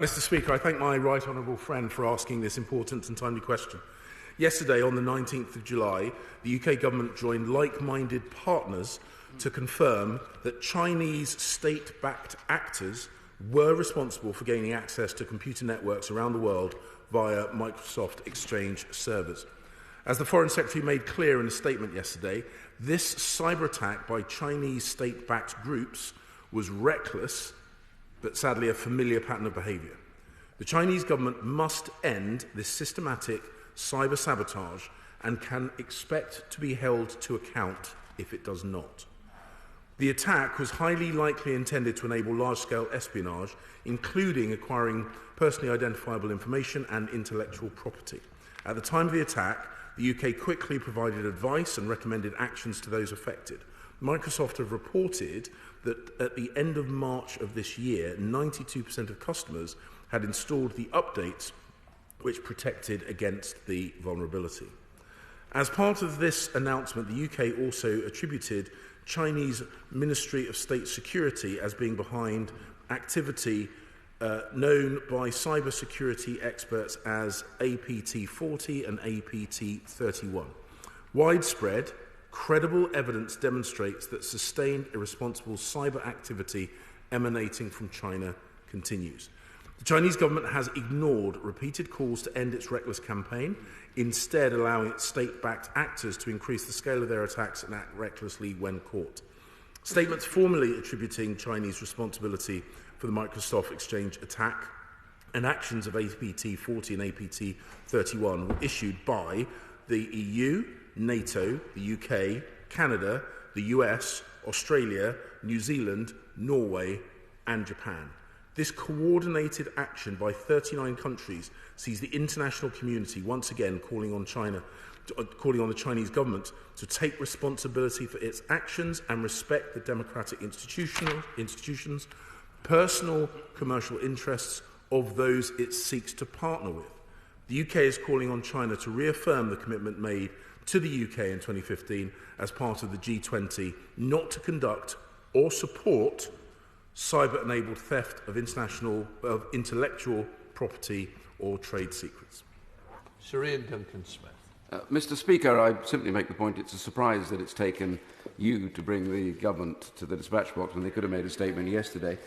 Mr. Speaker, I thank my right honourable friend for asking this important and timely question. Yesterday, on the 19th of July, the UK government joined like-minded partners to confirm that Chinese state-backed actors were responsible for gaining access to computer networks around the world via Microsoft Exchange servers. As the Foreign Secretary made clear in a statement yesterday, this cyber attack by Chinese state-backed groups was reckless, but sadly a familiar pattern of behaviour. The Chinese government must end this systematic cyber sabotage and can expect to be held to account if it does not. The attack was highly likely intended to enable large-scale espionage, including acquiring personally identifiable information and intellectual property. At the time of the attack, the UK quickly provided advice and recommended actions to those affected. Microsoft have reported that at the end of March of this year, 92% of customers had installed the updates which protected against the vulnerability. As part of this announcement, the UK also attributed Chinese Ministry of State Security as being behind activity known by cybersecurity experts as APT-40 and APT-31. Widespread, credible evidence demonstrates that sustained irresponsible cyber activity emanating from China continues. The Chinese government has ignored repeated calls to end its reckless campaign, instead allowing its state-backed actors to increase the scale of their attacks and act recklessly when caught. Statements formally attributing Chinese responsibility for the Microsoft Exchange attack and actions of APT-40 and APT-31 were issued by the EU, NATO, the UK, Canada, the US, Australia, New Zealand, Norway and Japan. This coordinated action by 39 countries sees the international community once again calling on the Chinese government to take responsibility for its actions and respect the democratic institutions, personal commercial interests of those it seeks to partner with. The UK is calling on China to reaffirm the commitment made to the UK in 2015 as part of the G20 not to conduct or support cyber-enabled theft of intellectual property or trade secrets. Sir Ian Duncan-Smith. Mr. Speaker, I simply make the point it's a surprise that it's taken you to bring the government to the dispatch box when they could have made a statement yesterday.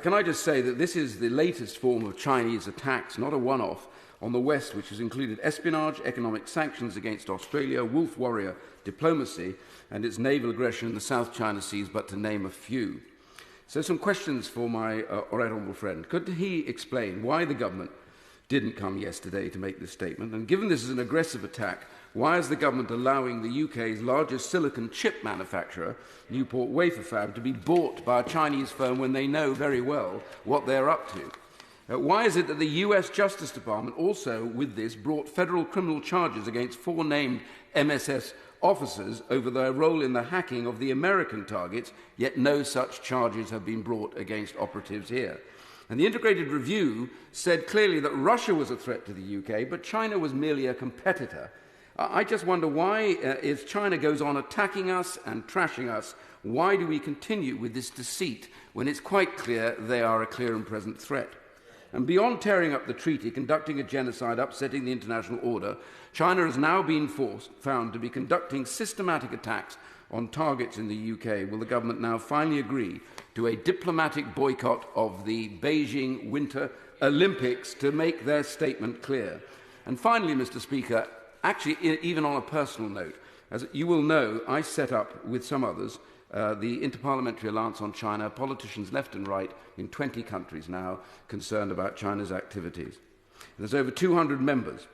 Can I just say that this is the latest form of Chinese attacks, not a one-off, on the West, which has included espionage, economic sanctions against Australia, wolf warrior diplomacy, and its naval aggression in the South China Seas, but to name a few. So some questions for my right honourable friend. Could he explain why the government didn't come yesterday to make this statement? And given this is an aggressive attack, why is the government allowing the UK's largest silicon chip manufacturer, Newport Wafer Fab, to be bought by a Chinese firm when they know very well what they're up to? Why is it that the US Justice Department also, with this, brought federal criminal charges against 4 named MSS officers over their role in the hacking of the American targets, yet no such charges have been brought against operatives here? And the Integrated Review said clearly that Russia was a threat to the UK, but China was merely a competitor. I just wonder why, if China goes on attacking us and trashing us, why do we continue with this deceit when it's quite clear they are a clear and present threat? And beyond tearing up the treaty, conducting a genocide, upsetting the international order, China has now been found to be conducting systematic attacks on targets in the UK. Will the government now finally agree to a diplomatic boycott of the Beijing Winter Olympics to make their statement clear? And finally, Mr. Speaker, actually, even on a personal note, as you will know, I set up with some others the Interparliamentary Alliance on China, politicians left and right in 20 countries now concerned about China's activities. There's over 200 members.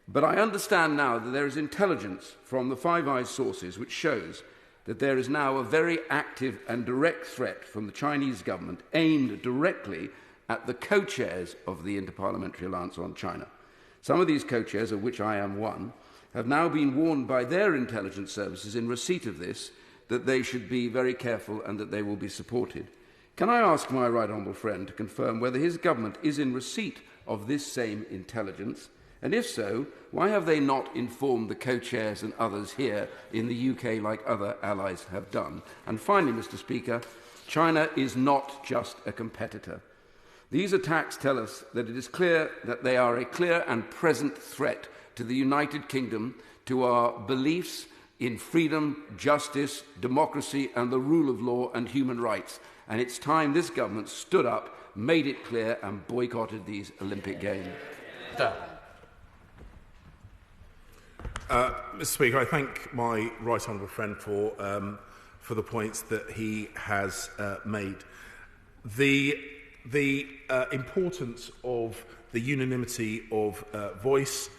But I understand now that there is intelligence from the Five Eyes sources which shows that there is now a very active and direct threat from the Chinese government aimed directly at the co-chairs of the Interparliamentary Alliance on China. Some of these co-chairs, of which I am one, have now been warned by their intelligence services in receipt of this that they should be very careful and that they will be supported. Can I ask my right honourable friend to confirm whether his government is in receipt of this same intelligence? And if so, why have they not informed the co-chairs and others here in the UK like other allies have done? And finally, Mr. Speaker, China is not just a competitor. These attacks tell us that it is clear that they are a clear and present threat to the United Kingdom, to our beliefs in freedom, justice, democracy and the rule of law and human rights. And it's time this government stood up, made it clear and boycotted these Olympic Games. Mr. Speaker, I thank my right honourable friend for the points that he has made. The importance of the unanimity of voice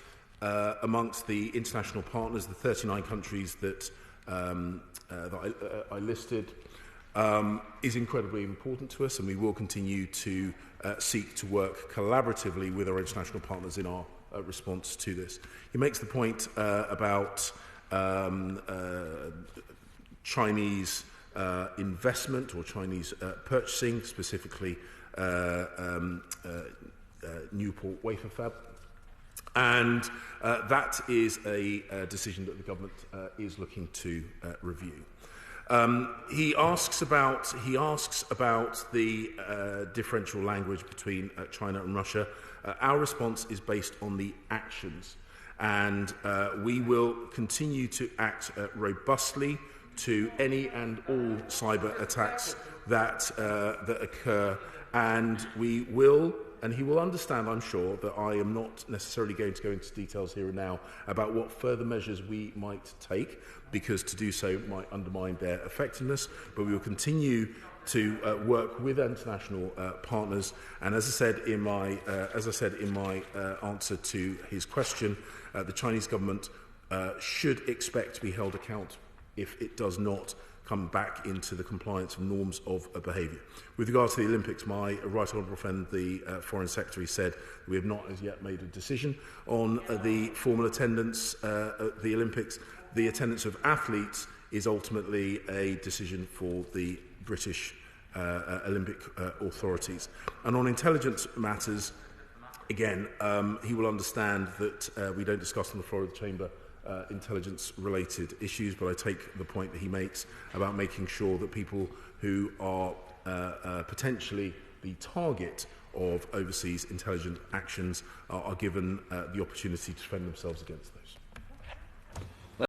amongst the international partners, the 39 countries that I listed, is incredibly important to us, and we will continue to seek to work collaboratively with our international partners in our response to this. He makes the point about Chinese investment or Chinese purchasing, specifically Newport Wafer Fab. And that is a decision that the government is looking to review. He asks about the differential language between China and Russia. Our response is based on the actions, and we will continue to act robustly to any and all cyber attacks that occur, and we will. And he will understand, I'm sure, that I am not necessarily going to go into details here and now about what further measures we might take, because to do so might undermine their effectiveness. But we will continue to work with international partners. And as I said in my answer to his question, the Chinese government should expect to be held accountable if it does not come back into the compliance of norms of behaviour. With regard to the Olympics, my right honourable friend, the Foreign Secretary, said we have not as yet made a decision on the formal attendance at the Olympics. The attendance of athletes is ultimately a decision for the British Olympic authorities. And on intelligence matters, again, he will understand that we don't discuss on the floor of the Chamber intelligence-related issues, but I take the point that he makes about making sure that people who are potentially the target of overseas intelligence actions are given the opportunity to defend themselves against those.